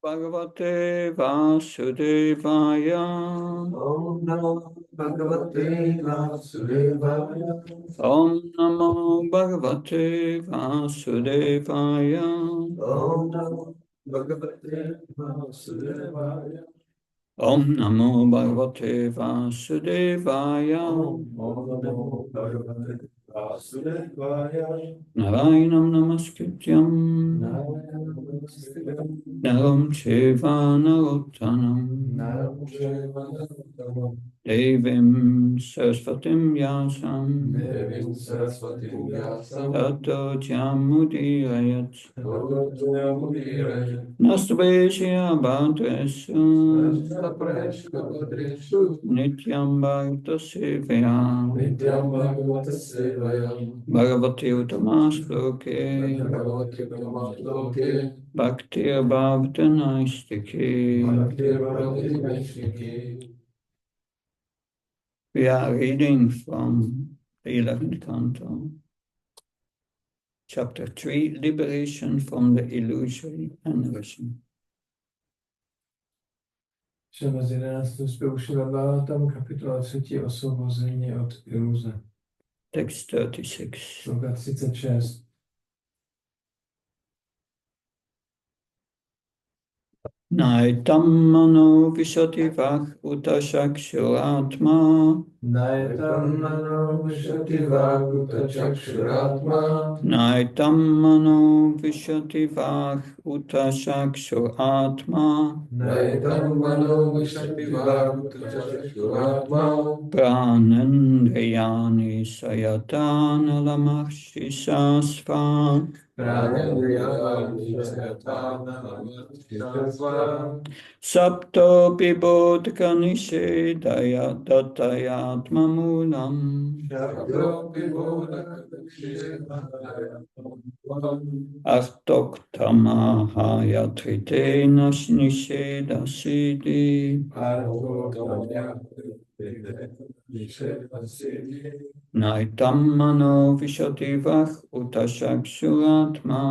Bhagavate Vasudevaya. Om Namo Bhagavate Vasudevaya. Om Namo Bhagavate Vasudevaya. Om Namo Bhagavate Vasudevaya. Om Namo Bhagavate Vasudevaya. Om Namo Bhagavate Vasudevaya. Narayanam Namaskrityam. Naram Cheva Narottanam. Devim Saraswatim Vyasam. Devim Saraswati Vyasam. Tato Jamudirayat. Mudira. Nastapeshya Bhadresu. Prashkabhadreshu. Nityam Bhagavata Sevaya. Nityam Bhagavata Sevayam. Bhagavati Uttamaśloke. Bhagavati Uttamaśloke. Bhakti Bhavata Naistike. Bhakti Bhagavati Vaishniki. We are reading from the 11th canto, chapter 3, Liberation from the Illusory Animation. Čteme z 11. zpěvu tam kapitola 3. Osvobození od iluze. Text 36. Sloka 36. Naitam mano vishati vach utashakshuratma. Naitam mano vishati vakuta chakshuratma. Naitam mano vishati vach utashakshuratma. Naitam mano vishati vakuta chakshuratma. Pranendriyani sayatana lamahshisasva. Pranendriyani sayatana lamahshisasva. Sapto pibodhika nishedaya datayatma mulam. Sapto pibodhika nishedaya Artoktamahaya tritena nishedasidi. Naitam mano vishati vach utashakshuratma.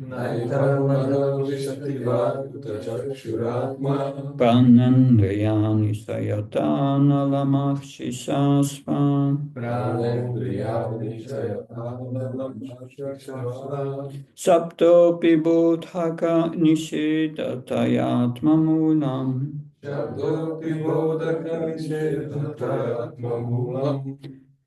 Naitam mano vishati vakuta chakshuratma. Pranendriyani sayatana lamahshisasva. Pranendriyani sayatana lamahshisasva. Sapto pibodhaka nishedatayatma mulam. Sapto pibodhaka nishedatayatma mulam.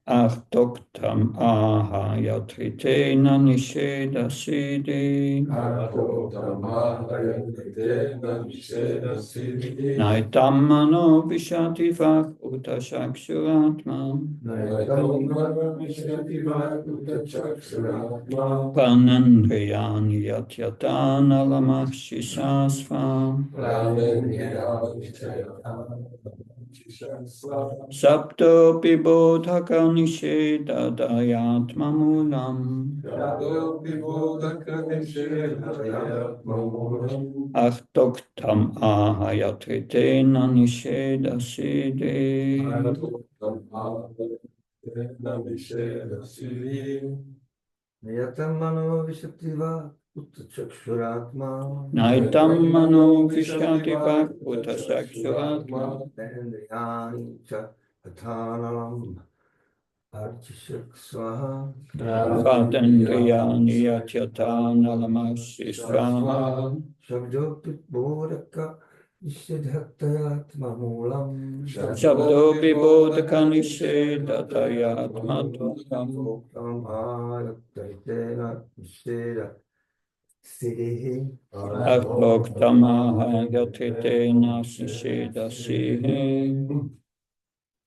Artoktam ahaya tritena nishedasidi. Artoktam ahaya tritena nishedasidi. Naitam mano vishati vach utashakshuratma. Naitam mano vishati vakuta chakshuratma. Pranendriyani yatyatana lamahshisasva. Pranendriyani sayatana lamahshisasva. Sapto pibodhaka nishedadayatma mulam. Sapto pibodhaka nishedadayatma mulam. Artoktam ahaya tritena nishedasidi. Artoktam ahaya tritena nishedasidi. Naitam mano vishati vakuta chakshuratma. Naitam mano vishati vach utashakshuratma. Pranendriyani sayatana lamahshisasva. Pranendriyani yatyatana lamahshisasva. Shabdoti bodhaka nishedhatayatma mulam. Shabdo pibodhaka nishedadayatma mulam. Artoktam ahaya nisheda siddhi. Artoktam ahaya tritena nishedasidi.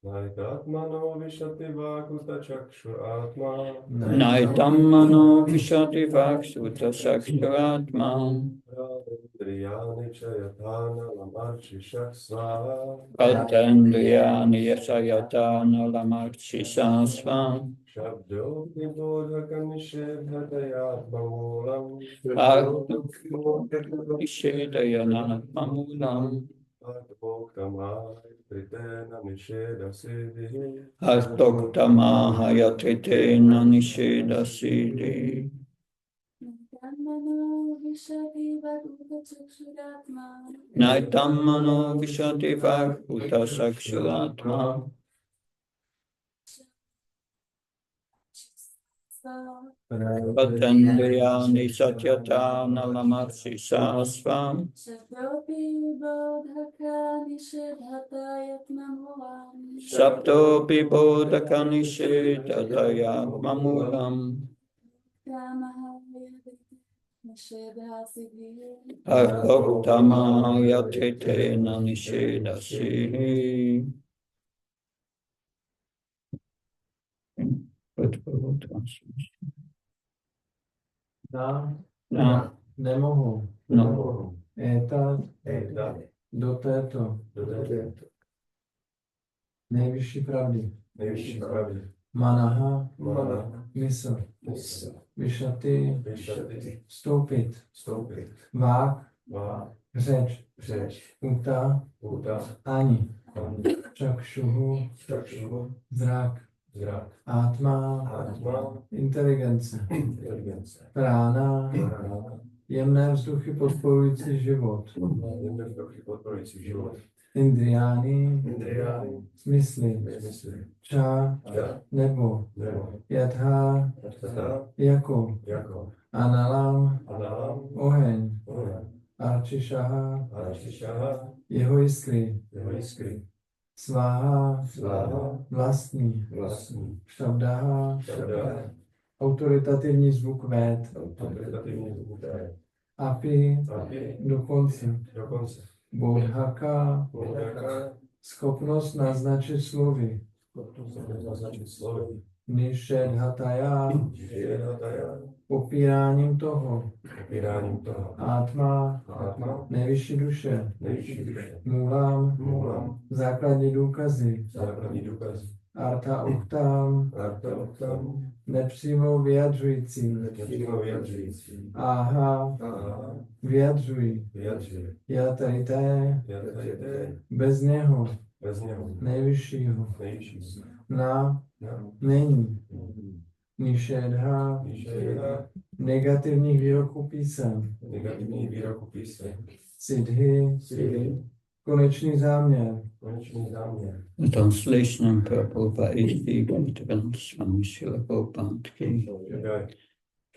Naitatmano vishati vakuta chakshuratma. Naitam mano vishati vach utashakshuratma. Pranendriyani sayatana lamahshisasva. Pranendriyani sayatana lamahshisasva. Shabdo vibodhaka nishedhatayatma mulam. Nishedayatma mulam. Artoktam ahaya tritena nishedasidi. Artoktam ahaya tritena nishedasidi. Naitammano vishati vakuta sakshuratma. Patendriyani satyata nalamarsi sasvam. Saptopi bodhakani shedhataya mamulam. Arhoktama yatete nanishedasi. No. Nemohu. No. État do této nejvyšší pravdy. Manaha, mysl. Vyšaty, vstoupit. Vák, řeč. Uta, ani. Čakšuhu, zrak. Atma, inteligence. Prána, jemné vzduchy podporující život. Indriány, smysly. Ča, nebo. Yatha, jako. Analam, oheň. Arčišaha, jeho jiskry. Sváha, vlastní. Štabdaha, autoritativní zvuk vét. Api, dokonce. Bodhaka, schopnost naznačit slovy. Nišedhataya, popíráním toho. Atma, nejvyšší duše. Mulam, základní důkazy. Arta uktam, nepřímo vyjadřující. Aha, vyjadřují. Jatajté, bez něho. Nejvyššího. Na, není. Nišedha, negativních výroků písem. Siddhi, konečný záměr. The translation and purport by H.D. Gautam Swami Srila Prabhupada.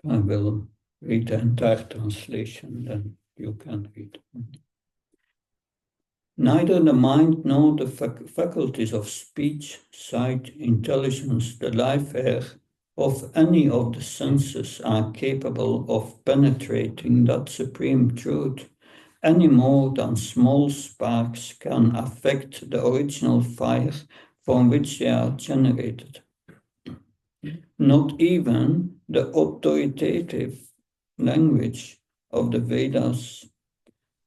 I will read the entire translation, then you can read. Neither the mind nor the faculties of speech, sight, intelligence, the life air of any of the senses are capable of penetrating that supreme truth any more than small sparks can affect the original fire from which they are generated. Not even the authoritative language of the Vedas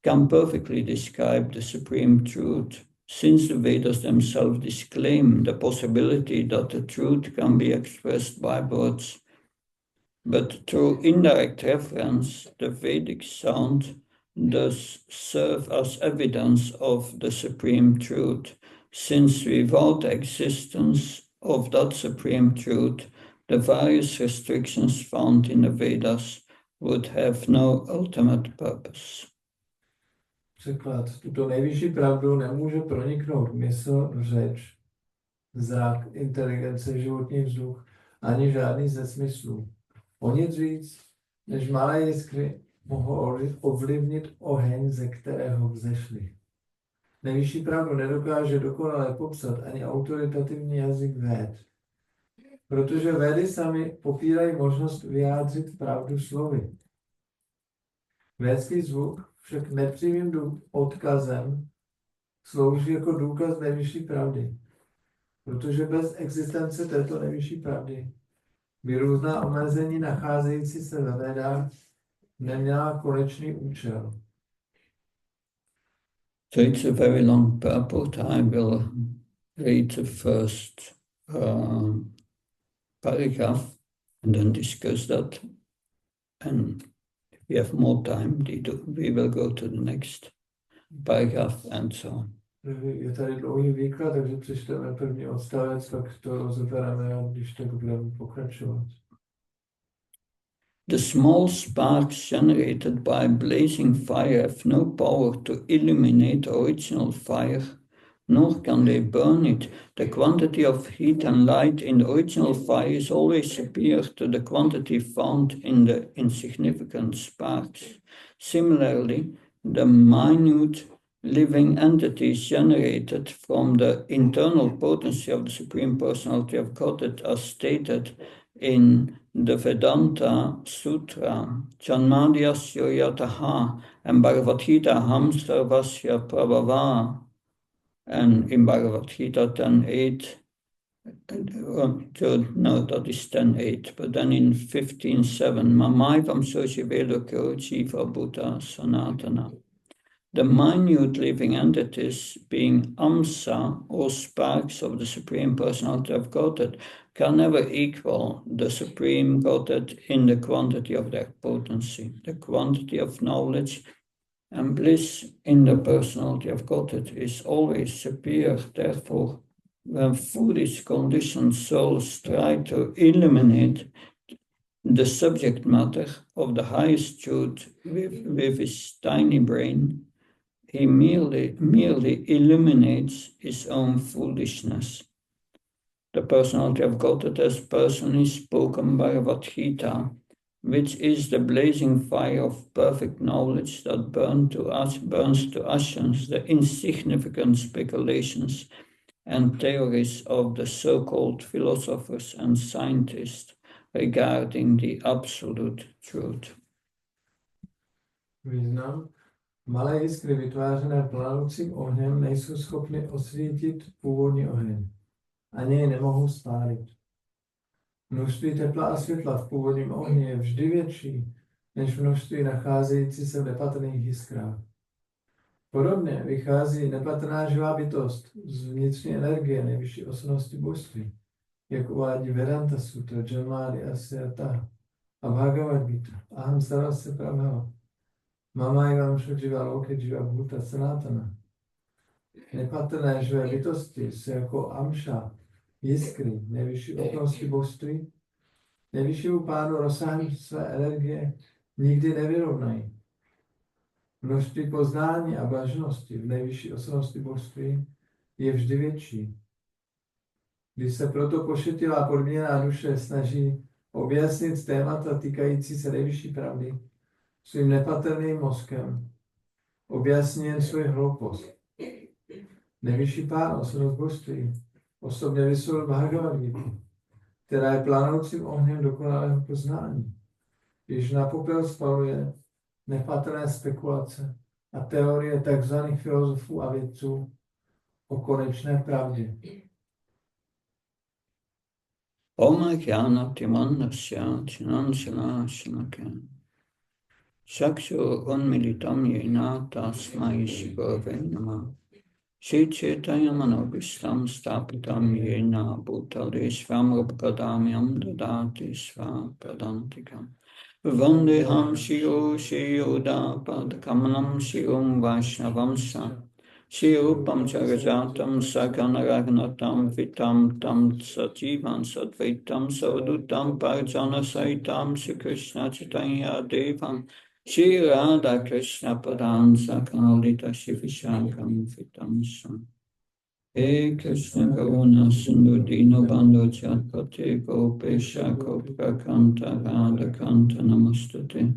can perfectly describe the supreme truth, since the Vedas themselves disclaim the possibility that the truth can be expressed by words. But through indirect reference, the Vedic sound does serve as evidence of the supreme truth, since without the existence of that supreme truth, the various restrictions found in the Vedas would have no ultimate purpose. Překlad. Tuto nejvyšší pravdu nemůže proniknout mysl, řeč, zrak, inteligence, životní vzduch, ani žádný ze smyslů. O nic víc, než malé jiskry mohou ovlivnit oheň, ze kterého vzešly. Nejvyšší pravdu nedokáže dokonale popsat ani autoritativní jazyk véd, protože védy sami popírají možnost vyjádřit pravdu slovy. Védský zvuk však nepřímým odkazem slouží jako důkaz nejvyšší pravdy, protože bez existence této nejvyšší pravdy by různá omezení nacházející se ve védách neměla konečný účel. So it's a very long purport. I will read the first paragraph and then discuss that. And if we have more time, we will go to the next paragraph and so on. Je tady dlouhý výklad, takže přečteme první odstavec, pak to rozebereme a když tak budeme pokračovat. The small sparks generated by blazing fire have no power to illuminate original fire, nor can they burn it. The quantity of heat and light in the original fire is always superior to the quantity found in the insignificant sparks. Similarly, the minute living entities generated from the internal potency of the Supreme Personality of Godhead, as stated in the Vedanta Sutra, Janmadhyasya Yataha, and Bhagavad Gita Hamsarvasya Prabhava, and in Bhagavad Gita 10.8, no, that is 10.8, but then in 15.7, Mamaivam Sojivelo Jiva Buddha Sanatana. The minute living entities, being amsa or sparks of the Supreme Personality of Godhead, can never equal the Supreme Godhead in the quantity of their potency. The quantity of knowledge and bliss in the Personality of Godhead is always superior. Therefore, when foolish conditioned souls try to eliminate the subject matter of the highest truth with his tiny brain, he merely illuminates his own foolishness. The Personality of Godhead has personally spoken Bhagavad Gita, which is the blazing fire of perfect knowledge that burns to ashes the insignificant speculations and theories of the so-called philosophers and scientists regarding the absolute truth. Význam. Malé jiskry vytvářené planoucím ohněm nejsou schopny osvítit původní oheň. Ani jej nemohou spálit. Množství tepla a světla v původním ohni je vždy větší než množství nacházející se v nepatrných jiskrách. Podobně vychází nepatrná živá bytost z vnitřní energie nejvyšší osobnosti božství, jak uvádí Vedanta Sutra, Janmadi Asyata a Bhagavad Gita. Aham sarvasya prabhava. Mamaivam Shujiva Loke Jiva Bhuta Sanatana. Nepatrné živé bytosti se jako amša, jiskry, nejvyšší osobnosti božství, nejvyššímu pánu rozsáhlým své energie nikdy nevyrovnají. Množství poznání a blaženosti v nejvyšší osobnosti božství je vždy větší. Když se proto pošetilá podmíněná duše snaží objasnit témata týkající se nejvyšší pravdy svým nepatrným mozkem, objasní jen svoji hloupost. Nejvyšší pán, osobnost božství, osobně vyslovil Bhagavad Gita, která je plánoucím ohněm dokonalého poznání, již na popel spaluje nepatrné spekulace a teorie tzv. Filozofů a vědců o konečné pravdě. Oma Jnana Timannasya Chinanchana Shinakya Chakshu Unmilitam Yena Tasmai Shigove Namah Shri Chaitanya Manobhishtam Stapitam Yena Bhutale Svam Rupakadamyam Dadati Sva Pradantikam Vandeham Shio Shioda Padakamanam Shiom Vaishnavamsa Shri Rupam Charajatam Saganaragnatam Vitam Tam Sajivan Sadvaitam Savadutam Parjana Saitam Shri Krishna Chaitanya Devam Shri Radha Krishna Padan Sakalita Shri Vishakam Vitam Sam He Krishna Karuna Sindhu Dino Bandhu Jatpate Gopesha Goprakanta Radha Kanta Namastate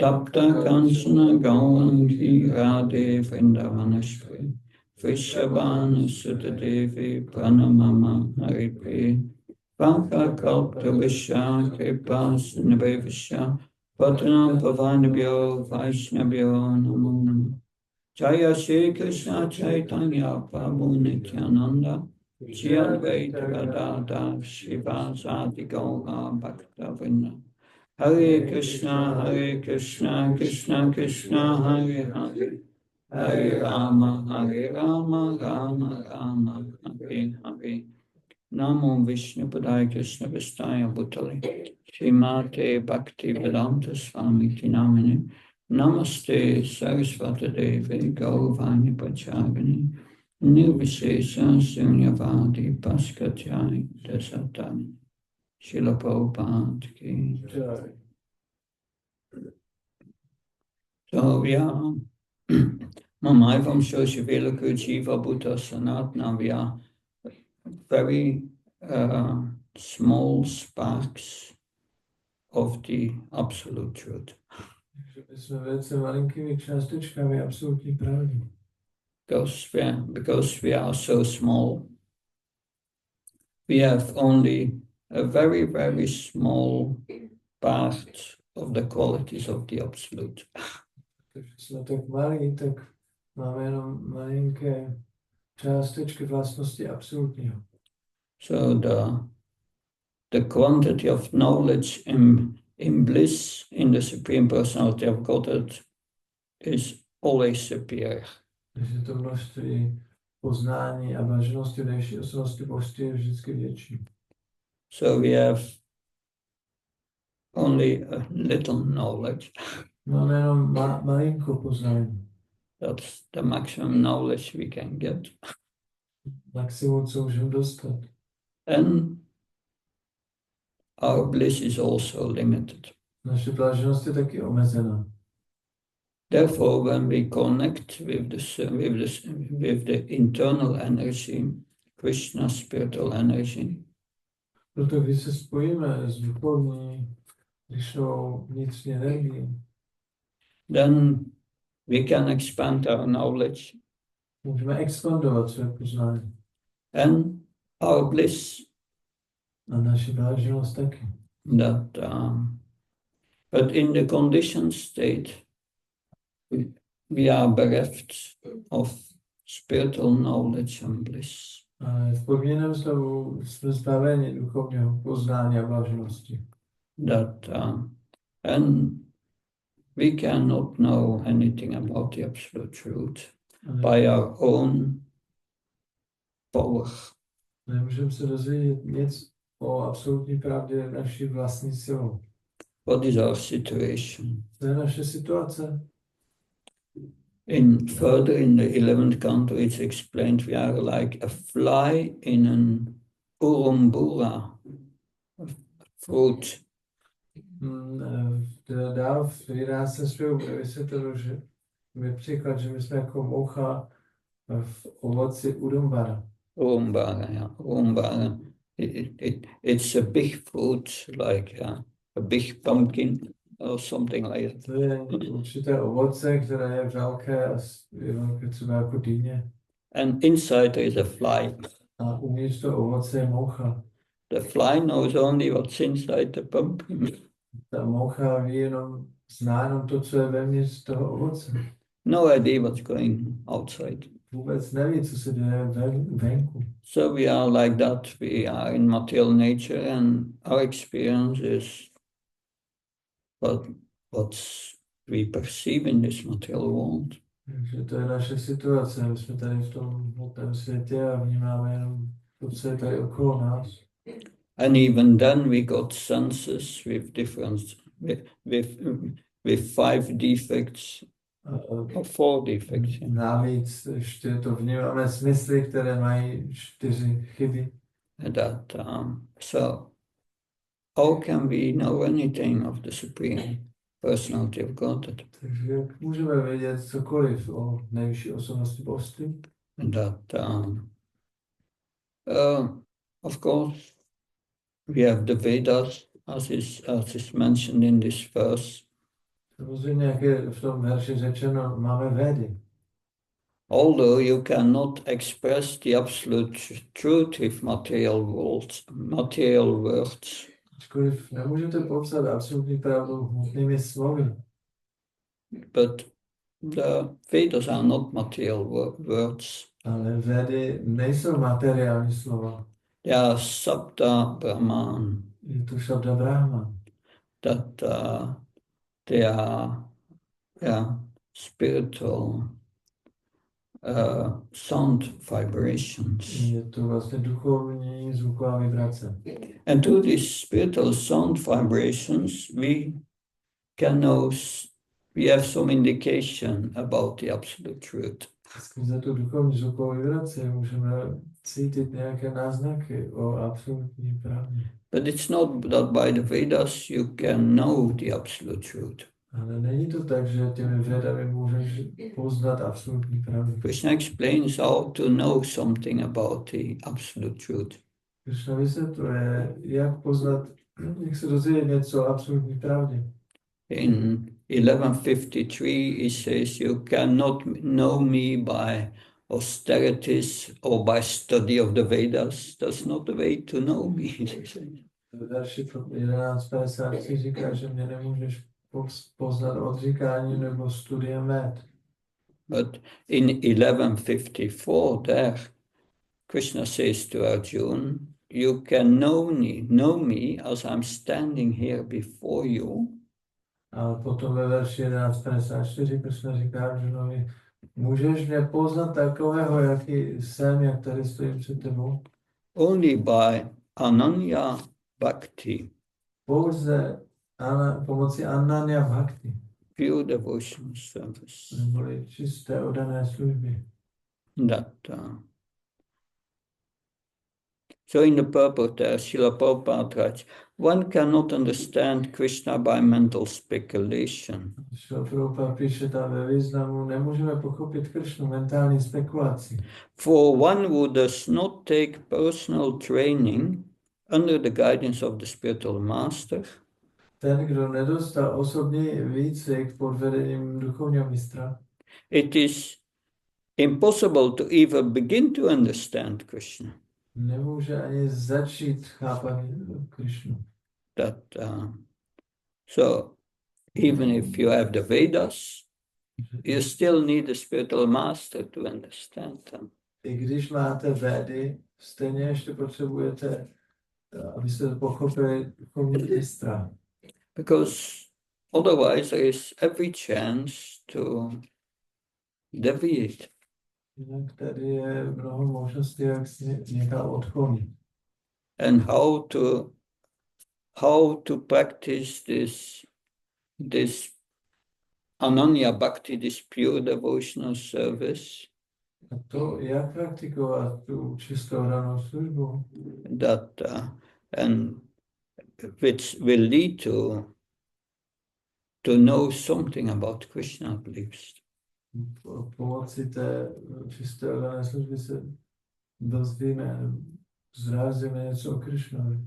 Tapta Kanchana Gaurangi Radhe Vrindavanashri Vrishabhana Sutadevi Pranamama Haripe Vaka Kalpta Visha Kripa Sinabhevisha Patranam Pavanabhyo Vaishnabhyo Namo Namo Jaya Shri Krishna Chaitanya Prabhu Nityananda Shri Advaita Gadadhar Shivasadi Gaura Bhakta Vrinda Hare Krishna, Krishna Krishna, Hare Hare, Hare Rama, Rama Rama, Hare Hare. Namo Vishnu Padaya Krishna Vistaya Bhutale, Srimate Bhakti Vedanta Swami Namine, Namaste Saraswati Devi Gauravani Pachagani, Nirvishesha Sunyavadi Paskatyai Dasatani. Srila Prabhupada ki. So yeah, Mamai from Shoshivela Jiva Buddha Sanatana, we are very small sparks of the absolute truth. že my jsme velice malinkými částečkami absolutní pravdy. Because we are so small, we have only a very, very small part of the qualities of the absolute. Takže jsme tak malí, tak máme jenom malinké částečky vlastnosti absolutního. So the quantity of knowledge in bliss in the Supreme Personality of Godhead is always superior. Takže to množství poznání a blaženosti v nejvyšší osobnosti božství je vždycky větší. So we have only a little knowledge. Máme jenom malinko poznání. That's the maximum knowledge we can get. Maximum, co můžeme dostat. And our bliss is also limited. Naše blaženost je taky omezená. Therefore, when we connect with the internal energy, Krishna's spiritual energy, Proto když se spojíme s duchovní, Krishnou vnitřní energií, then we can expand our knowledge můžeme expandovat své poznání. and our bliss. A naši blaženost taky. But in the conditioned state, we are bereft of spiritual knowledge and bliss. A v podmíněném stavu jsme zbaveni duchovního poznání a blaženosti. And we cannot know anything about the absolute truth by our own power. Nemůžeme se dozvědět nic o absolutní pravdě naší vlastní silou. What is our situation? To je naše situace. Further in the 11th canto, it's explained we are like a fly in an urumbura fruit. Dál v 11. zpěvu bude vysvětleno, že mi příklad, že my jsme jako moucha v ovoci urumbara. Urumbara, yeah, urumbara. It's a big fruit, like a big pumpkin or something like that. To je určité ovoce, které je velké a je velké třeba jako dýně. And inside there is a fly. A uvnitř to ovoce je moucha. The fly knows only what's inside the pumpkin. Ta moucha ví zná jenom to, co je vevnitř toho ovoce. No idea what's going outside. Vůbec neví, co se děje venku. So we are like that. We are in material nature, and our experience is what we perceive in this material world. Takže to je naše situace. My jsme tady v tom hmotném světě a vnímáme jenom to, co je tady okolo nás. And even then we got senses with 5 defects or 4 defects. Yeah. Navíc ještě to vnímáme smysly, které mají 4 chyby. So how can we know anything of the Supreme Personality of Godhead? Takže jak můžeme vědět cokoliv o nejvyšší osobnosti božství? Of course, we have the Vedas, as is mentioned in this verse. Samozřejmě, jak je v tom verši řečeno, máme Vedy. Although you cannot express the absolute truth with material words. Ačkoliv nemůžete popsat absolutní pravdu hmotnými slovy. But the Vedas are not material words. Ale Vedy nejsou materiální slova. They are Sabda Brahman. Je to Sabda Brahman. They are spiritual sound vibrations. Je to vlastně duchovní zvuková vibrace. And through these spiritual sound vibrations, we have some indication about the absolute truth. Skrze tu duchovní zvukovou vibraci můžeme cítit nějaké náznaky o absolutní pravdě. But it's not that by the Vedas you can know the absolute truth. Ale není to tak, že těmi vědami můžeš poznat absolutní pravdu. Krishna explains how to know something about the absolute truth. Krishna vysvětluje, jak poznat, jak se dozvědět něco o absolutní pravdě. In 1153, he says, you cannot know me by austerities or by study of the Vedas. That's not the way to know me. V verši 11.54 říká, že mě nemůžeš poznat odříkáním nebo studiem ved. But in 1154, there, Krishna says to Arjuna, you can know me as I'm standing here before you. A potom ve verši 11.54 Krishna říká Arjunovi, můžeš mě poznat takového, jaký jsem, jak tady stojím před tebou? Only by Ananya Bhakti, Pouze pomocí Ananya Bhakti, pure devotional service. neboli čisté oddané služby. That, so in the purport there, Srila Prabhupada writes, one cannot understand Krishna by mental speculation. Srila Prabhupada píše tam ve významu, nemůžeme pochopit Krishnu mentální spekulací. For one who does not take personal training under the guidance of the spiritual master, Ten, kdo nedostal osobní výcvik pod vedením duchovního mistra, it is impossible to even begin to understand Krishna. nemůže ani začít chápat Krishnu. That, so even if you have the Vedas, you still need a spiritual master to understand them. I když máte Védy, stejně ještě potřebujete, abyste to pochopili, duchovní mistra. Because otherwise there is every chance to deviate. Jinak tady je mnoho možností, jak si někam odklonit. And how to practice this Ananya Bhakti, this pure devotional service, A to, jak praktikovat tu čistou ranou službu, that and which will lead to know something about Krishna at least. pomocí té čisté oddané služby se dozvíme, zrázíme něco o Krishnovi.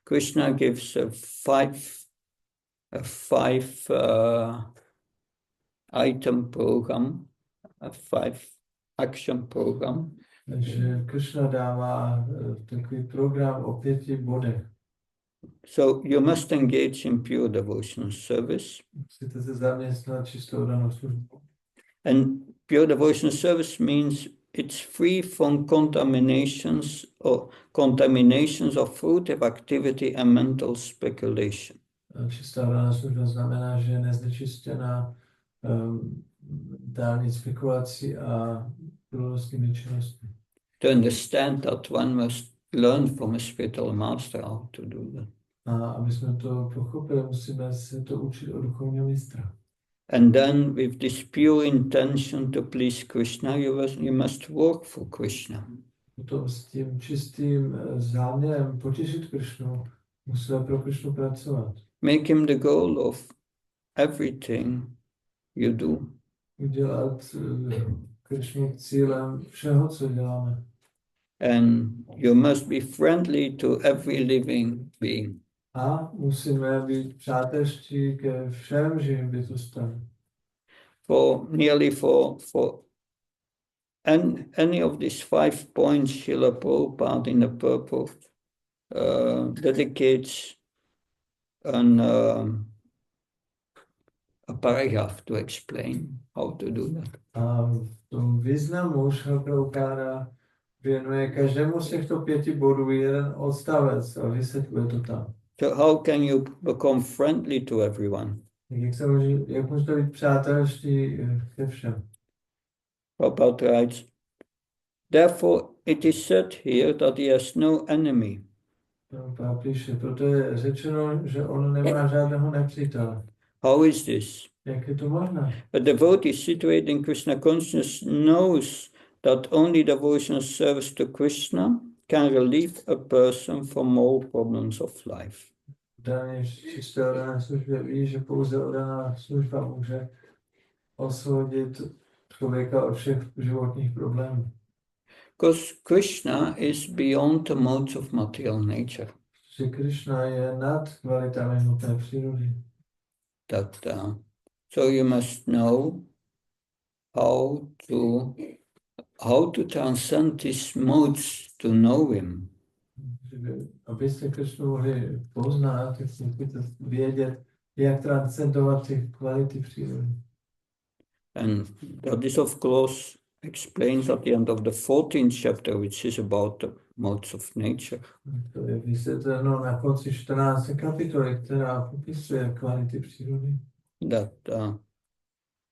Krishna gives a five item program, a 5 action program. Takže Krishna dává takový program o 5 bodech. So you must engage in pure devotional service. Musíte se zaměstnat čistou danou službu. And pure devotional service means it's free from contaminations of fruitive activity and mental speculation. Čistá daná služba znamená, že je neznečištěná dální spekulací a plodnostními činnostmi. To understand that one must learn from a spiritual master how to do that. A aby jsme to pochopili, musíme se to učit od duchovního mistra. And then with this pure intention to please Krishna, you must work for Krishna. Potom s tím čistým záměrem potěšit Krishnu, musíme pro Krishnu pracovat. Make him the goal of everything you do. Udělat Krishnu cílem všeho, co děláme. And you must be friendly to every living being. A musíme být přátelští ke všem živým bytostem. For any of these 5 points, Srila Prabhupada in the purport dedicates a paragraph to explain how to do that. A v tom významu Srila Prabhupada věnuje každému z těchto 5 bodů jeden odstavec a vysvětluje to tam. So how can you become friendly to everyone? Jak můžete být přátelští ke všem? Prabhupada writes, therefore it is said here that he has no enemy. Prabhupada píše, proto je řečeno, že on nemá žádného nepřítele. How is this? Jak je to možné? A devotee situated in Krishna consciousness knows that only devotional service to Krishna can relieve a person from all problems of life. daně čisté oddané službě ví, že pouze oddaná služba může osvobodit člověka od všech životních problémů. Because Krishna is beyond the modes of material nature. Že Krishna je nad kvalitami hmotné přírody. So you must know how to transcend these modes to know him. Abyste Krishnu mohli poznat, tak musíte vědět, jak transcendovat ty kvality přírody. And that is of course explains at the end of the 14th chapter, which is about the modes of nature. To je vysvětleno na konci 14. kapitoly, která popisuje kvality přírody.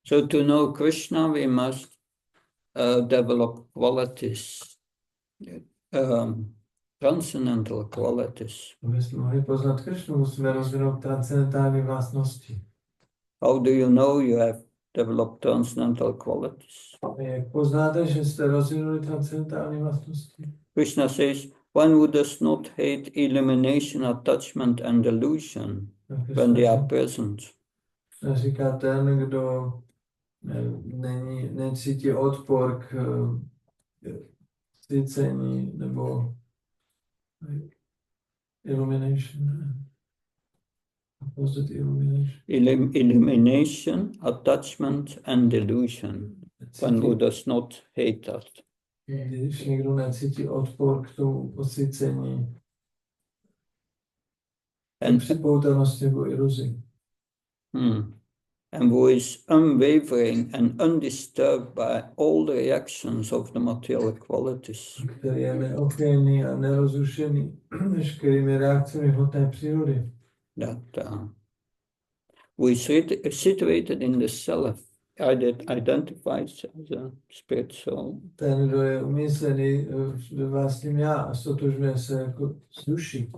So to know Krishna, we must develop qualities, transcendental qualities. Abychom mohli poznat Krishnu, musíme rozvinout transcendentální vlastnosti. How do you know you have developed transcendental qualities? Jak poznáte, že jste rozvinuli transcendentální vlastnosti? Krishna says, one who does not hate illumination, attachment and delusion when they are present. Říká ten, kdo necítí odpor k cícení nebo illumination. Illumination, attachment and delusion. One who does not hate that. Když někdo necítí odpor k tomu osvícení, připoutanosti nebo iluzi. And who is unwavering and undisturbed by all the reactions of the material qualities. Který je neochvějný a nerozrušený veškerými reakcemi hmotné přírody. Who is situated in the self, identified as a spirit soul. Ten, kdo je umístěný ve vlastním já a stotožňuje se jako s duší.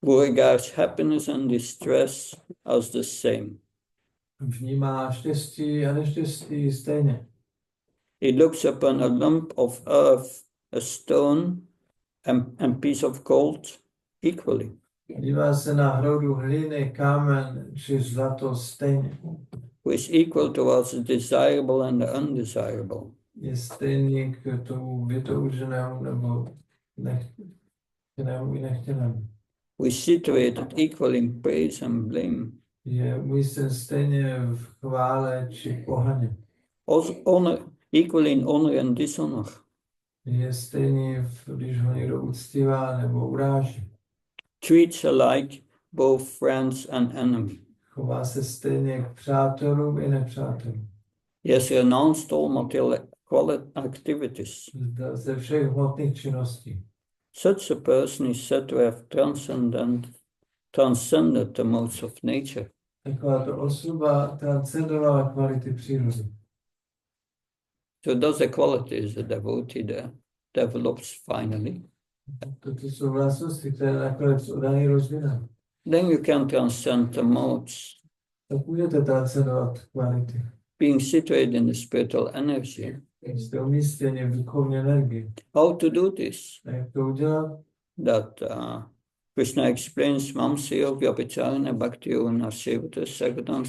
Who regards happiness and distress as the same. Vnímá štěstí a neštěstí stejně. He looks upon a lump of earth, a stone, and piece of gold equally. Dívá se na hroudu hliny, kámen či zlato stejně. Who is equal towards the desirable and the undesirable. Je stejný k tomu vytouženému nebo nechtěnému i nechtěnému. Who is situated equal in praise and blame. Je umístěn stejně v chvále či pohaně. Equal in honor and dishonor. Je stejný, když ho někdo uctívá nebo uráží. Treats alike both friends and enemy. Chová se stejně k přátelům i nepřátelům. He has renounced all material activities. Vzdal se všech hmotných činností. Such a person is said to have transcended the modes of nature. Takováto osoba transcendovala kvality přírody. So those are qualities the devotee develops finally. Toto jsou vlastnosti, které nakonec oddaný rozvinou. Then you can transcend the modes. Tak můžete transcendovat kvality. Being situated in the spiritual energy. Jste umístěni v duchovní energii. How to do this? A jak to udělat? Krishna explains Mamsyo Vyabhicharana Bhakti Yogana Sevata Sagadam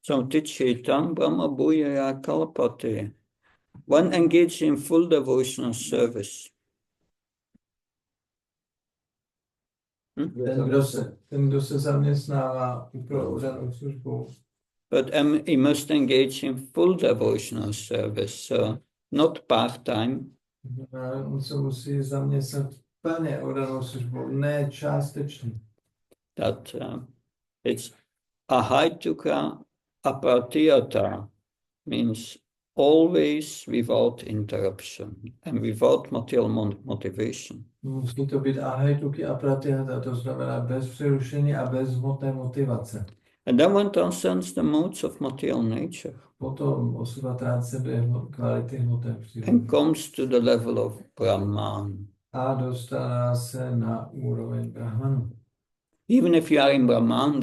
Samatichetam Brahma Bhuyaya Kalapate. One engaged in full devotional service. Ten, kdo se zaměstnává pro oddanou službu. But he must engage in full devotional service, so not part-time. On se musí zaměstnat plně oddanou službou, ne částečně. It's ahaituka apratiyata, means always without interruption and without material motivation. Musí to být ahaituki apratiyata, to znamená bez přerušení a bez hmotné motivace. And then one transcends the modes of material nature. Potom osoba transcenduje kvality hmotné přírody. And comes to the level of Brahman. A dostává se na úroveň Brahmanu. Even if you are in Brahman,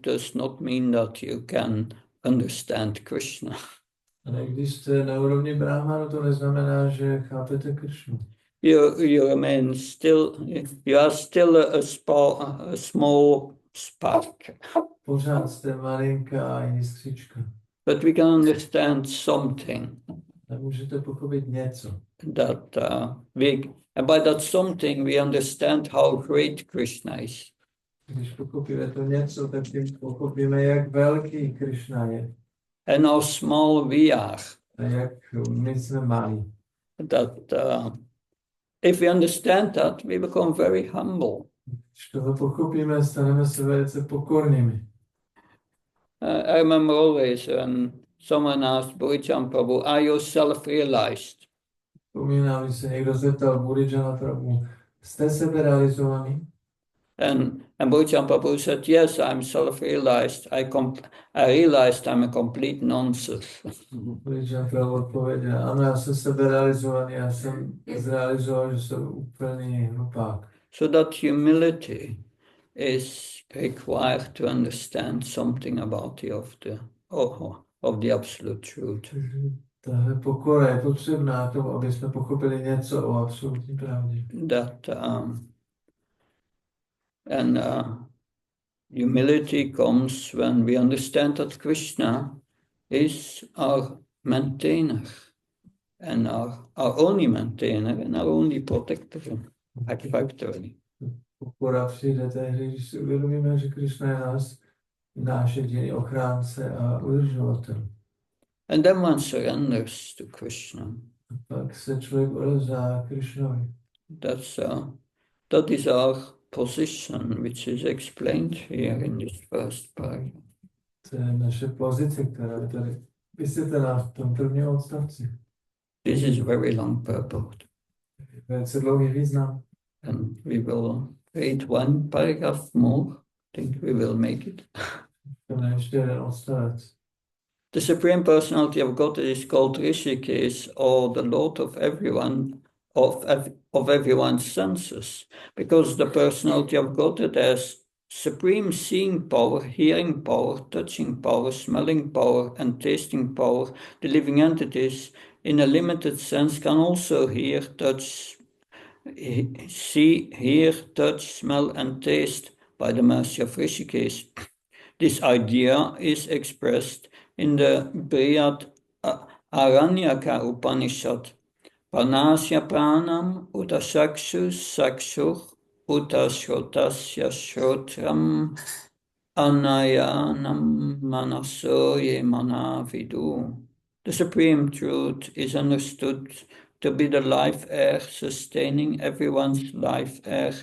does not mean that you can understand Krishna. Ale když jste na úrovni Brahmanu, to neznamená, že chápete Krishnu. You are still a small spark. Pořád jste malinká jiskřička. But we can understand something Tak můžete pochopit něco. that and by that something we understand how great Krishna is. Když pochopíme to něco, tak tím pochopíme, jak velký Krishna je. And how small we are. A jak my jsme malí. That if we understand that, we become very humble. Když toho pochopíme, staneme se velice pokornými. I remember always when someone asked Bhujam Prabhu, are you self-realized? Vzpomínám, když se někdo zeptal Bhujana Prabhu, jste seberealizovaný? And Bhujam Prabhu said, yes, I'm self-realized. I realized I'm a complete nonsense. Bhujana Prabhu odpověděl, ano, já jsem seberealizovaný, já jsem zrealizoval, že jsem úplný hlupák. So that humility is required to understand something about of the absolute truth. Tahle pokora je potřebná tomu, aby jsme pochopili něco o absolutní pravdě. That humility comes when we understand that Krishna is our maintainer and our only maintainer and our only protector, actually. Pokora přijde tehdy, když si uvědomíme, že Krishna je náš jediný ochránce a udržovatel. And then one surrenders to Krishna. Pak se člověk odevzdá Krishnovi. That is our position, which is explained here in this first paragraph. To je naše pozice, která je tady vysvětlená v tom prvním odstavci. This is very long purport. Velice dlouhý význam. And we will read one paragraph more. I think we will make it. To je ještě jeden odstavec. The Supreme Personality of Godhead is called Rishikesh, or the Lord of everyone, of everyone's senses, because the Personality of Godhead has supreme seeing power, hearing power, touching power, smelling power, and tasting power. The living entities, in a limited sense, can also hear, touch, smell, and taste by the mercy of Rishikesh. This idea is expressed in the Brihad Aranyaka Upanishad. Pranasya pranam uta sakshur uta shrotasya shrotram anayanam manaso ye manavidu. The supreme truth is understood to be the life air sustaining everyone's life air,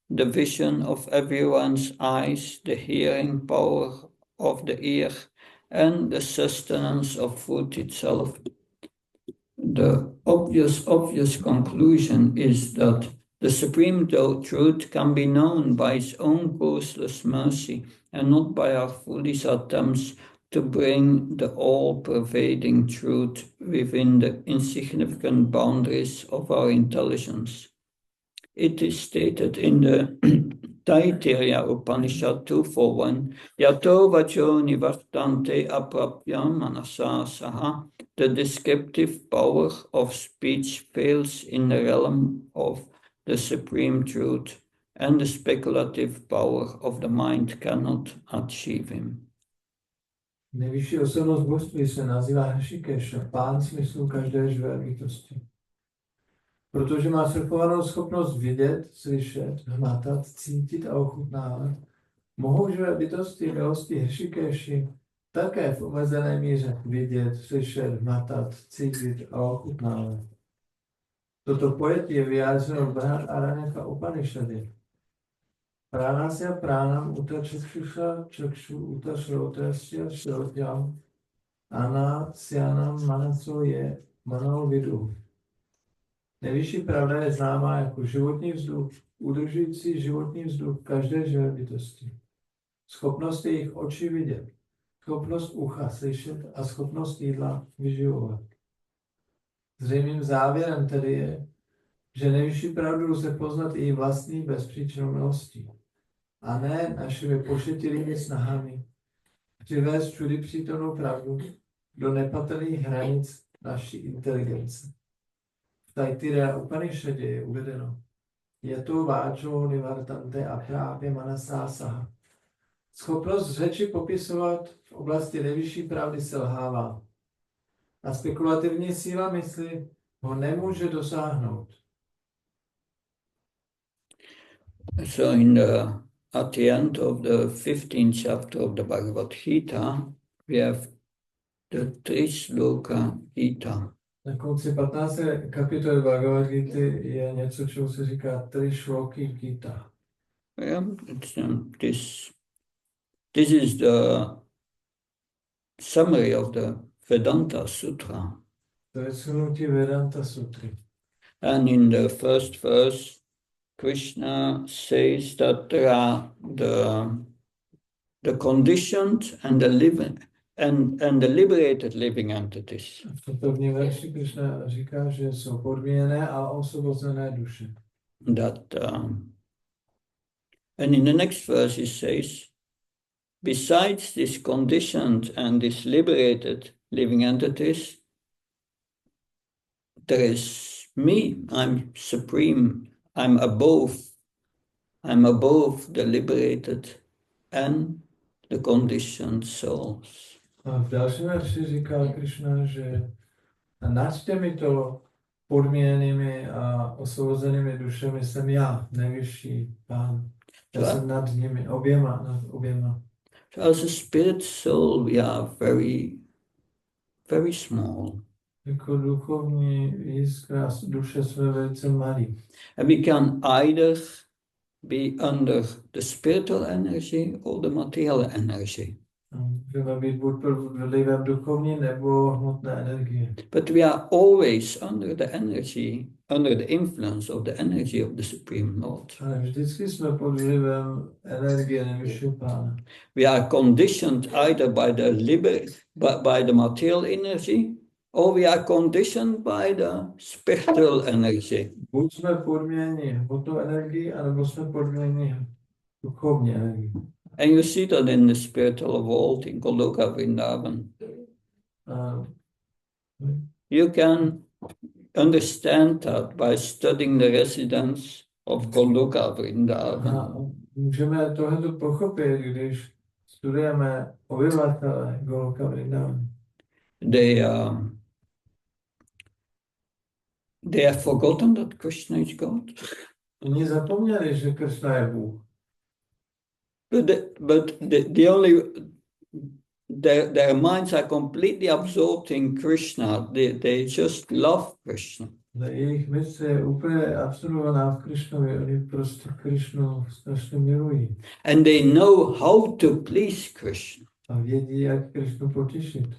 the vision of everyone's eyes, the hearing power of the ear, and the sustenance of food itself. The obvious conclusion is that the supreme truth can be known by its own causeless mercy and not by our foolish attempts to bring the all-pervading truth within the insignificant boundaries of our intelligence. It is stated in the Taittiriya Upanishad 241, Yato vacho nivartante aprapya manasa saha. The descriptive power of speech fails in the realm of the supreme truth, and the speculative power of the mind cannot achieve him. Nejvyšší osobnost božství se nazývá Hrishikesha, pán smyslu každé živé bytosti. Protože má svrchovanou schopnost vidět, slyšet, hmatat, cítit a ochutnávat, mohou živé bytosti milosti Hrishikeshi také v omezené míře vidět, slyšet, hmatat, cítit a ochutnávat. Toto pojetí je vyjádřeno v Brihad Aranyaka Upanishady. Pranasya pranam uta čakšuša čakšu uta šrotasya šrotyam anasyanam manaso je manou vidu. Nejvyšší pravda je známá jako životní vzduch, udržující životní vzduch každé živé bytosti. Schopnost jejich očí vidět, schopnost ucha slyšet a schopnost jídla vyživovat. Zřejmým závěrem tedy je, že nejvyšší pravdu lze poznat její vlastní bezpříčinnou milostí, a ne našimi pošetilými snahami přivést všudy přítomnou pravdu do nepatrných hranic naší inteligence. V Taittiriya Upanishadě je uvedeno, je to váčo nivartante a právě manasásaha. Schopnost řeči popisovat v oblasti nejvyšší pravdy selhává. A spekulativní síla mysli ho nemůže dosáhnout. So at the end of the 15th chapter of the Bhagavad Gita, we have the Trisloka Gita. Na konci 15. kapitoly Bhagavad Gita je něco, čemu se říká Trishloki Gita. Yeah, this is the summary of the Vedanta Sutra. To je shrnutí Vedanta Sutry. And in the first verse, Krishna says that there are the conditioned and the living and the liberated living entities. V tom prvním verši Krishna říká, že jsou podmíněné a osvobozené duše. That and in the next verse he says, besides this conditioned and this liberated living entities, there is me. I'm supreme. I'm above the liberated and the conditioned souls. A v dalším verši říká Krishna, že nad těmito podmíněnými a osvobozenými dušemi jsem já, nejvyšší pán. Já jsem nad nimi, nad oběma. So as a spirit soul, we are very, very small. Jako duchovní jiskra duše jsme velice malí. And we can either be under the spiritual energy or the material energy. Můžeme být buď pod vlivem duchovní nebo hmotné energie. But we are always under the energy, under the influence of the energy of the Supreme Lord. Ale vždycky jsme pod vlivem energie nejvyššího pána. We are conditioned either by the material energy, or we are conditioned by the spiritual energy. Buď jsme podměněni hmotnou energii, anebo jsme podměněni duchovní energii. And you see that in the spiritual world in Goloka Vrindavan. You can understand that by studying the residents of Goloka Vrindavan. Můžeme tohle pochopit, když studujeme obyvatele Goloka Vrindavan. They have forgotten that Krishna is God. Oni zapomněli, že Krishna je Bůh. But their minds are completely absorbed in Krishna. They just love Krishna. Jejich mysl je úplně absorbovaná v Krishnovi. Oni prostě Krishnu strašně milují. And they know how to please Krishna. A vědí, jak Krishnu potěšit.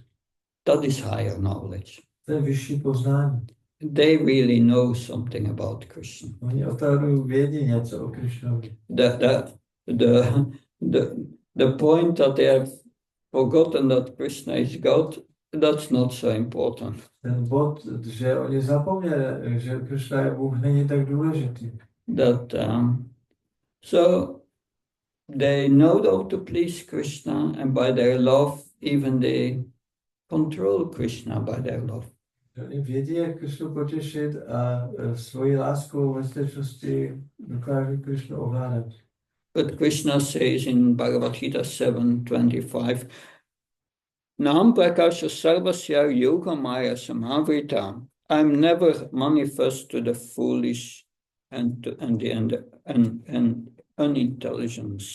That is higher knowledge. To je vyšší poznání. They really know something about Krishna. Oni opravdu vědí něco o Krishnovi. The point that they have forgotten that Krishna is God, that's not so important. Ten bod, že oni zapomněli, že Krishna je Bůh, není tak důležitý. So they know how to please Krishna, and by their love, even they control Krishna by their love. Oni vědí, jak Krishnu potěšit a svojí láskou ve skutečnosti dokáží Krishnu ovládat. But Krishna says in Bhagavad Gita 7:25, Naham prakasha sarvasya yoga maya samavrita. I'm never manifest to the foolish and the unintelligence.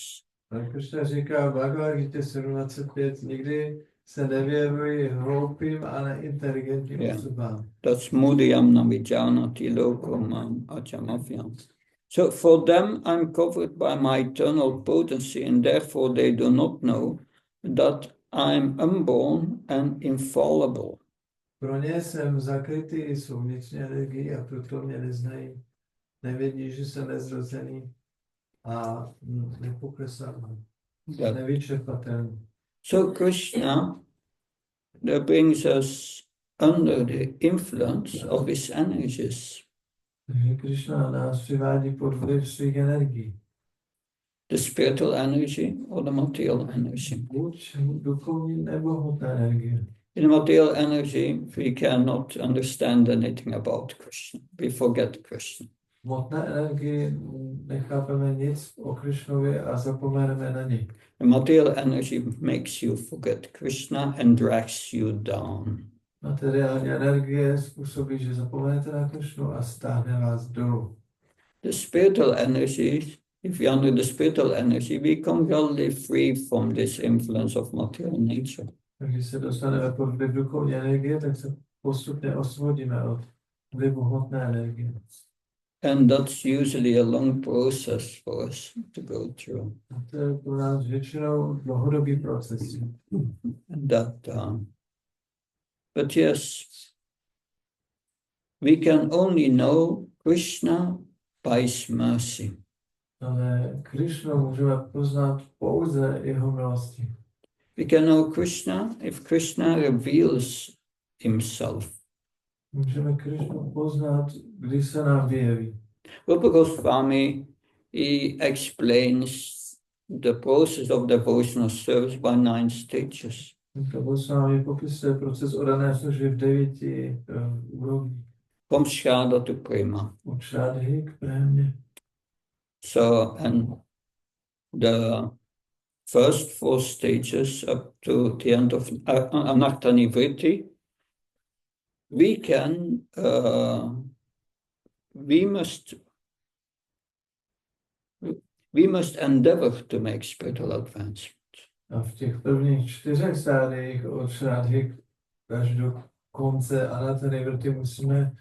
Krishna říká v Bhagavad Gita 7:25, nikdy se nevěnují hloupým a neinteligentním osobám. That's mudiyam navijanati lokamam achamafyam. So for them I'm covered by my eternal potency, and therefore they do not know that I'm unborn and infallible. Pro ně jsem zakrytý svou vnitřní energií a proto mě neznají. Nevědí, že jsem nezrozený a nepoklesaný, nevyčerpatelný. So Krishna brings us under the influence of his energies. Krishna nás přivádí pod vliv svých energií. The spiritual energy or the material energy. Buď duchovní nebo hmotná energie. In the material energy, we cannot understand anything about Krishna. We forget Krishna. hmotné energii nechápeme nic o Krišnovi a zapomeneme na ní. The material energy makes you forget Krishna and drags you down. Materiální energie způsobí, že zapomenete na Krišnu a stáhne vás dolů. The spiritual energy, if you under the spiritual energy, we become really free from this influence of material nature. Takže když se dostaneme pod vliv duchovní energie, tak se postupně osvobodíme od vlivu hmotné energie. And that's usually a long process for us to go through. A to je pro nás většinou dlouhodobý proces. And that, but yes, we can only know Krishna by his mercy. Ale Krišnu můžeme poznat pouze jeho milosti. We can know Krishna if Krishna reveals himself. Můžeme Krišnu poznat, když se nám vyjeví. Rupa Goswami, he explains the process of devotional service by 9 stages. To s námi popisuje proces oddané služby v 9 úrovních. From Shraddha to Prema. Od šrádhy k prémě. So, and the first 4 stages up to the end of Anaktani Vritti, we must endeavor to make spiritual advancement. A v těch prvních 4 stádiích od šrádhy až do konce Anaktani Vritti musíme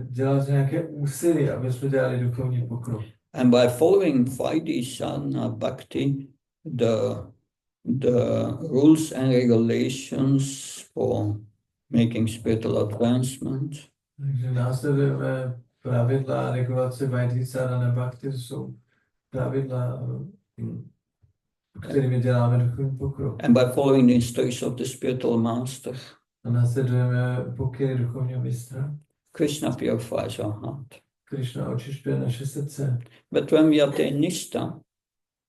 dělat nějaké úsilí, aby jsme dělali duchovní pokrok. And by following Vaidhi-sadhana bhakti, the rules and regulations for making spiritual advancement, Takže následujeme pravidla a regulace Vaidhi-sadhana bhakti, to jsou pravidla, kterými děláme duchovní pokrok. and by following the instructions of the spiritual master, A následujeme pokyny duchovního mistra. Krishna purifies our heart. Krišna očišťuje naše srdce. But when we attain nishta,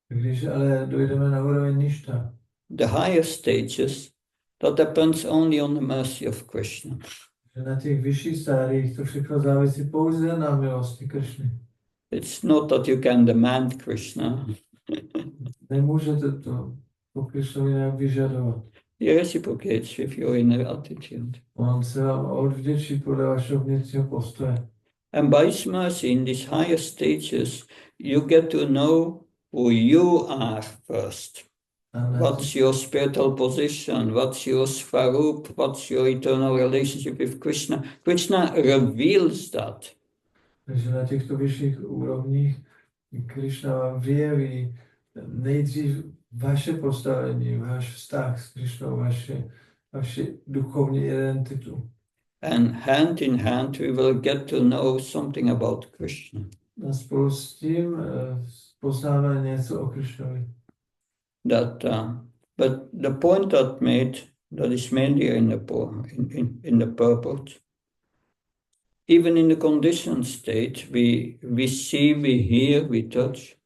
Když ale dojdeme na úroveň ništa, the higher stages, that depends only on the mercy of Krishna. že na těch vyšších stádiích to všechno závisí pouze na milosti Krišny. It's not that you can demand Krishna. Nemůžete to po Krišnovi nějak vyžadovat. He reciprocates with your inner attitude. On se vám odvděčí podle vašeho vnitřního postoje. And by his mercy in these higher stages, you get to know who you are first. What's your spiritual position? What's your svarup? What's your eternal relationship with Krishna? Krishna reveals that. Takže na těchto vyšších úrovních Krišna vám vyjeví nejdřív vaše postavení, váš vztah s Krišnou, vaši duchovní identitu. And hand in hand, we will get to know something about Krishna. A spolu s tím poznáme něco o Krišnovi. But the point that is made here in the purport, even in the conditioned state, we see, we hear, we touch.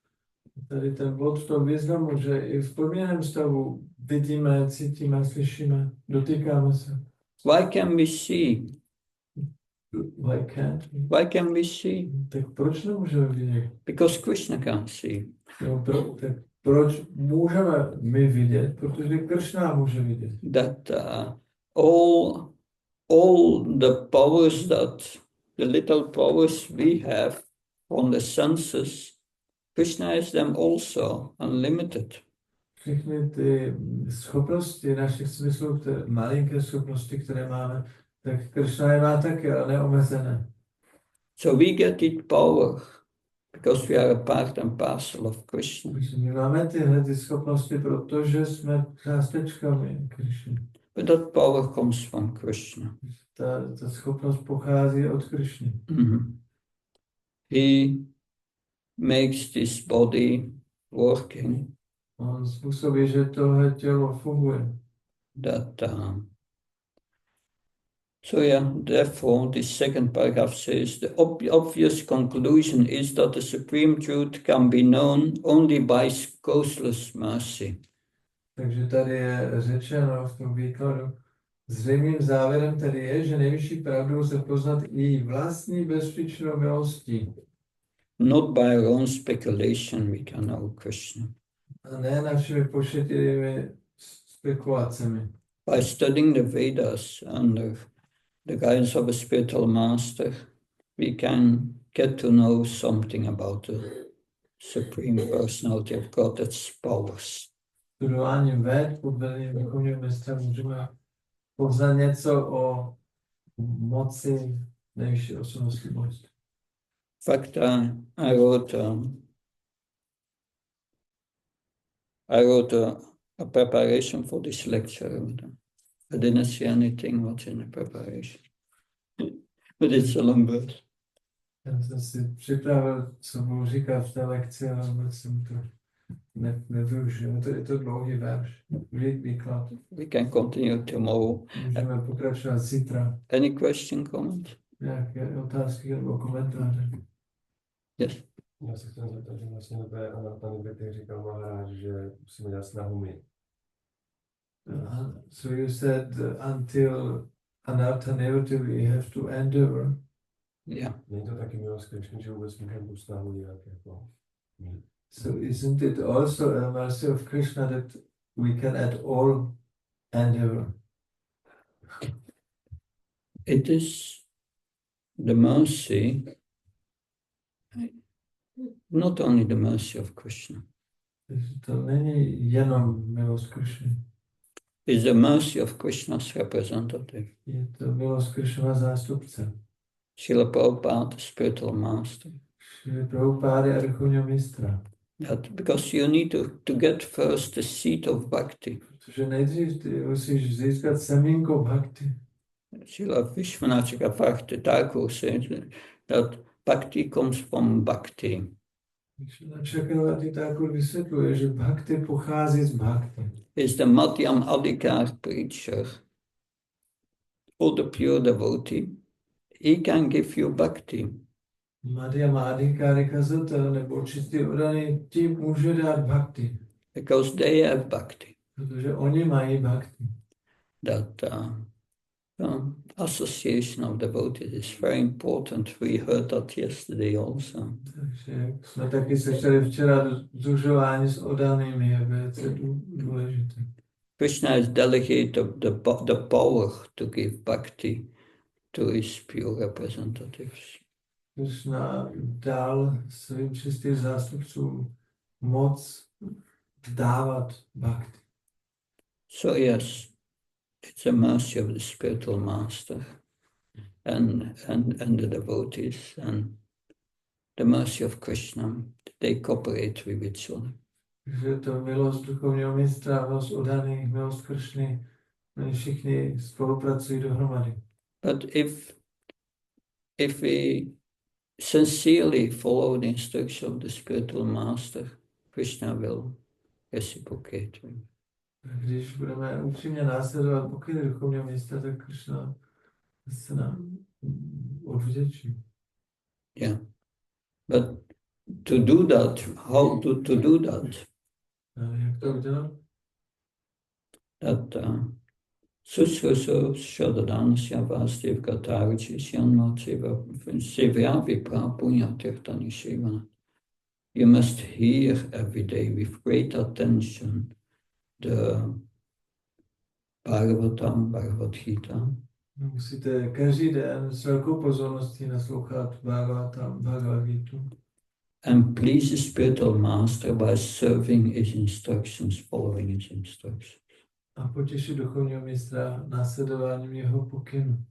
Tady ten bod v tom významu, že i v podmíněném stavu vidíme, cítíme, slyšíme, dotýkáme se. Why can we see? Why can't we? Why can we see? Tak proč nemůžeme vidět? Because Krishna can't see. No, tak proč můžeme my vidět? Protože Krishna může vidět. That all the powers the little powers we have from the senses, Krishna has them also unlimited. Všechny ty schopnosti našich smyslů, malinké schopnosti, které máme, tak Krishna je má taky, ale neomezené. So we get it power because we are a part and parcel of Krishna. My máme tyhle schopnosti, protože jsme částečkami Krishny. But that power comes from Krishna. Ta schopnost pochází od Krishny. Mm-hmm. He makes this body working. On způsobí, že tohle tělo funguje. So yeah, therefore this second paragraph says the obvious conclusion is that the supreme truth can be known only by causeless mercy. Takže tady je řečeno v tom výkladu, zřejmým závěrem tedy je, že nejvyšší pravdu lze poznat i vlastní bezpříčinnou milostí. Not by our own speculation we can know Krishna. A ne našimi pošetilými spekulacemi. By studying the Vedas under the guidance of a spiritual master, we can get to know something about the Supreme Personality of God, its powers. Studováním ved pod vedením duchovního mistra můžeme poznat něco o moci nejvyšší osobnosti božství. In fact, I wrote a preparation for this lecture. I didn't see anything what's in the preparation, but it's a long word. Já jsem si připravil, co budu říkat v té lekci, ale vůbec jsem to nevyužil. Je to dlouhý verš, výklad. We can continue tomorrow. Můžeme pokračovat zítra. Any question, comment? Nějaké otázky nebo komentáře? Yes. Já se chtěl zeptat, že vlastně na té Anartanibity říkal Maharaj, že musíme dělat snahu my. So you said until Anartanivati we have to endeavor. Yeah. Není to taky milost Krišny, že vůbec můžeme tu snahu dělat jako my. So isn't it also a mercy of Krishna that we can at all endeavor? It is the mercy, not only the mercy of Krishna, To není jenom milost Krishny. it's the mercy of Krishna's representative. Je to milost Krishnova zástupce. Srila Prabhupada, the spiritual master. Šrila Prabhupády a duchovního mistra. That because you need to get first the seed of bhakti. Protože nejdřív ty musíš získat semínko bhakti. Srila Vishwanath Bhakti Thakur says that bhakti comes from bhakti. Čakravarti Thakur vysvětluje, že bhakti pochází z bhakti. Is the Madhyam Adhikar preacher or the pure devotee, he can give you bhakti. Madhyama Adhikari kazatel nebo čistý odaný ti může dát bhakti. Because they have bhakti. Protože oni mají bhakti. That association of devotees is very important. We heard that yesterday also. Takže jsme taky slyšeli včera, združování s odanými je velice důležité. Krishna has delegated the power to give bhakti to his pure representatives. Krishna dal svým čistým zástupcům moc dávat bhakti. So yes, it's a mercy of the spiritual master and the devotees and the mercy of Krishna. They cooperate with each other. Takže to milost duchovního mistra, milost odaných, milost Kršny, oni všichni spolupracují dohromady. But if we sincerely follow the instruction of the spiritual master, Krishna will reciprocate. Když budeme upřímně následovat pokyny duchovního mistra, tak Kršna se nám odvděčí. Yeah. But to do that, how to do that? Jak to udělat? That Susrusu Shadadanasya Vasdevka Tarichi Syanmatsiva Sevyavi Prapunya Tirtani Shivana. You must hear every day with great attention the Bhagavad Gita. Musíte každý den s velkou pozorností naslouchat Bhagavad Gita. And please the spiritual master by serving his instructions, following his instructions. A potěšit duchovního mistra následováním jeho pokynu.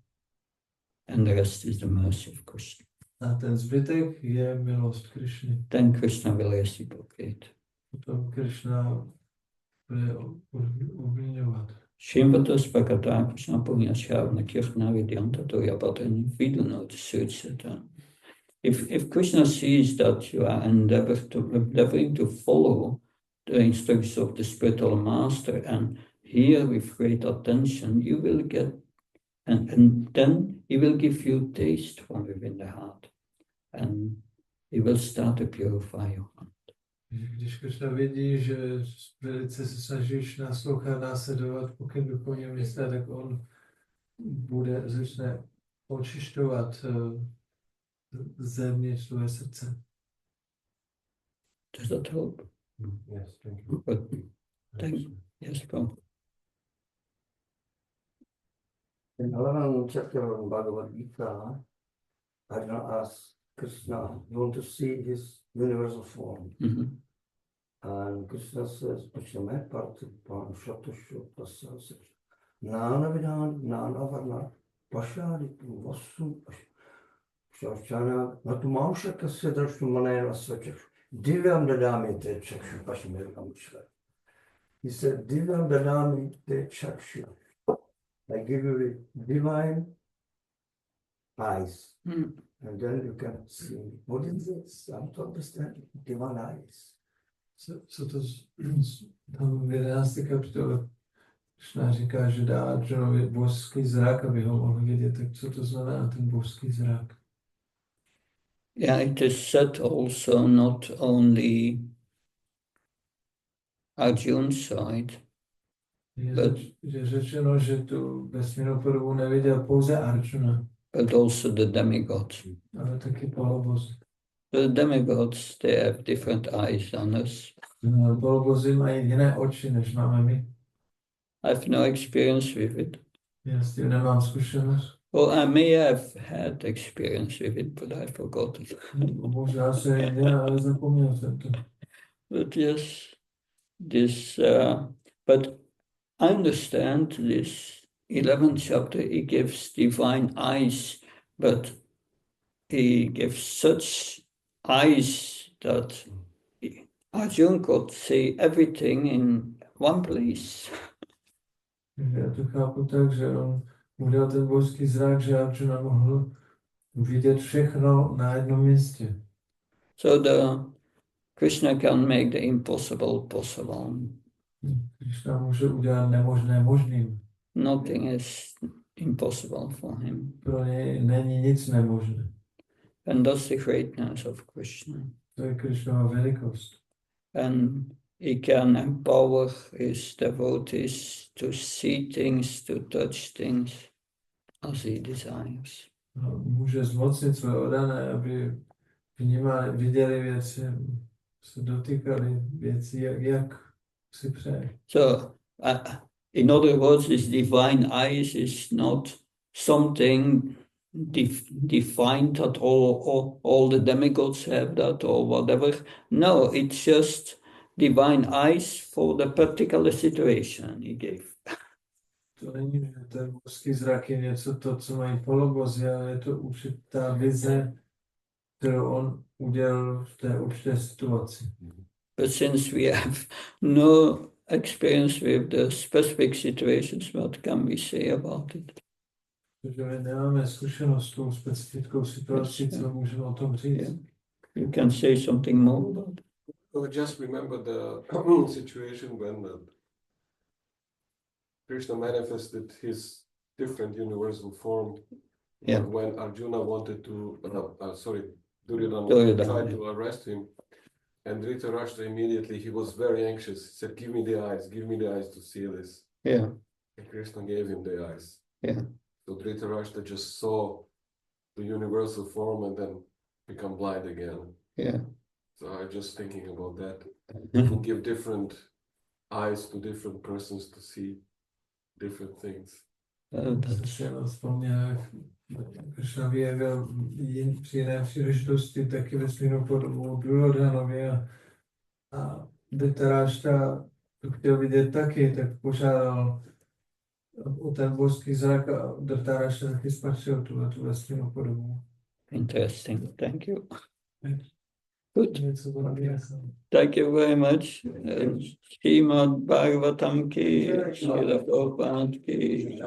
And the rest is the mercy of Krishna. A ten zbytek je milost Krishny. Then Krishna will reciprocate. Potom Krishna bude obměňovat. Shimvatas Bhagata Krishna Punyashavna Kirtna Vidyanta Toyapatani Vidunot Sutsata. If Krishna sees that you are endeavoring to follow the instructions of the spiritual master and hear with great attention, you will get, and then he will give you taste from within the heart, and he will start to purify your heart. Když Krishna vidí, že velice se snažíš naslouchat, následovat pokyn duchovního mistra, tak on začne očišťovat zevnitř tvoje srdce. Does that help? Yes, thank you. Good. Yes, Paul. In 11th chapter of Bhagavad Gita, Arjuna asks Krishna, you want to see his universal form? Mhm. And Krishna says, Pashyamet Parthipan Shatushu Tasasya Nana Vidhan Nana Varna Pashaditu Vasu Shashana Natumansha Kasya Darshu Manera Sachakshu Divyam Dadami Te Chakshu Pashyamet. He said, Divyam Dadami Te Chakshu. I give you the divine eyes, Mm. and then you can see. What is this? I'm to understand divine eyes. Co to tam v 11. kapitole Krishna říká, že dá Arjunovi božský zrak, aby ho mohl vidět. Tak co to znamená ten božský zrak? Yeah, it is said also not only Arjun's side, Je řečeno, že tu vesmírnou podobu neviděl pouze Arjuna, but also the demigods. ale taky polobozy. The demigods, they have different eyes than us. Polobozy mají jiné oči, než máme my. I have no experience with it. Já s tím nemám zkušenost. Well, I may have had experience with it, but I forgot it. Možná se jde, ale zapomněl jsem to. But yes, but I understand this 11th chapter, he gives divine eyes, but he gives such eyes that Arjuna could see everything in one place. Já to chápu tak, že on udělal ten božský zrak, že Arjuna mohl vidět všechno na jednom místě. So Krishna can make the impossible possible. Krishna může udělat nemožné možným. Nothing is impossible for him. Pro něj není nic nemožné. And that's the greatness of Krishna. To je Krishnova velikost. And he can empower his devotees to see things, to touch things as he desires. No, může zmocnit své oddané, aby vnímali, viděli věci, se dotýkali věcí, jak si přeje. So, in other words, this divine eyes is not something defined that all the demigods have that or whatever. No, it's just divine eyes for the particular situation he gave. To není, že ten božský zrak je něco to, co mají polobozy, ale je to určitá vize, kterou on udělal v té určité situaci. But since we have no experience with the specific situations, what can we say about it? Protože my nemáme zkušenost s tou specifickou situací, Yes, co můžeme o tom říct. Yeah. You can say something more about it. Well, just remember the situation when Krishna manifested his different universal form. Yeah. When Arjuna wanted to, Duryodhana Duryodhana, tried yeah. to arrest him, and Dhritarashtra immediately, he was very anxious. He said, give me the eyes to see this. Yeah, And Krishna gave him the eyes. yeah. So Dhritarashtra just saw the universal form and then become blind again. Yeah. So I'm just thinking about that. You can give different eyes to different persons to see different things. Jsem si jenom vzpomněl, jak Krishna vyjevil při jiné příležitosti taky vesmírnou podobu Duryodhanovi a Dhritarashtra to chtěl vidět taky, tak požádal o ten božský zrak a Dhritarashtra taky spatřil tu vesmírnou podobu. Interesting. Thank you. Good. Něco to vyjasnil. Thank you very much. Srimad Bhagavatam ki, Srila Prabhupada ki.